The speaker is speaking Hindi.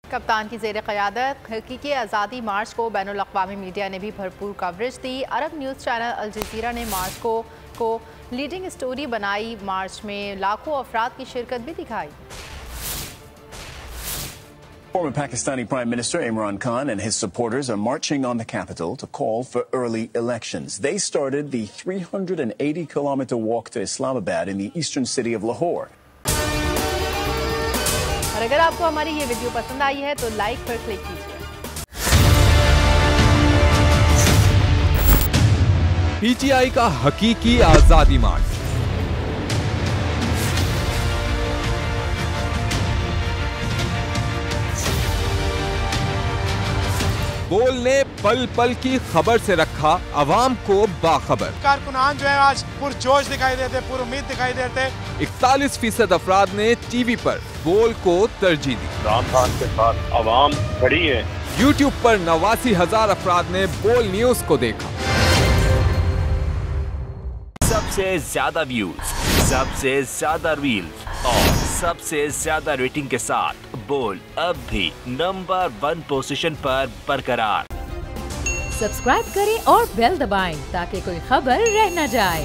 कप्तान की ज़ेर क़यादत हकीकी आज़ादी मार्च को बैनुल अक़वामी मीडिया ने भी भरपूर कवरेज दी। अरब न्यूज़ चैनल अल जज़ीरा ने मार्च को लीडिंग स्टोरी बनाई। मार्च में लाखों अफराद की शिरकत भी दिखाई। Former Pakistani Prime Minister Imran Khan and his supporters are marching on the capital to call for early elections. They started the 380-kilometer walk to Islamabad in the eastern city of Lahore. और अगर आपको हमारी ये वीडियो पसंद आई है तो लाइक पर क्लिक कीजिए। पीटीआई का हकीकी आजादी मार्च। बोल ने पल पल की खबर से रखा अवाम को बाखबर। कारकुनान जो है आज पुरजोश दिखाई देते, पुरुम्मीद दिखाई देते। 41% अफराद ने टीवी पर बोल को तरजीह दी। इमरान खान के साथ अवाम खड़ी है। यूट्यूब पर 89,000 अफराद ने बोल न्यूज को देखा। सबसे ज्यादा व्यूज, सबसे ज्यादा रील्स और सबसे ज्यादा रेटिंग के साथ बोल अब भी नंबर 1 पोजीशन पर बरकरार। सब्सक्राइब करें और बेल दबाएं ताकि कोई खबर रह न जाए।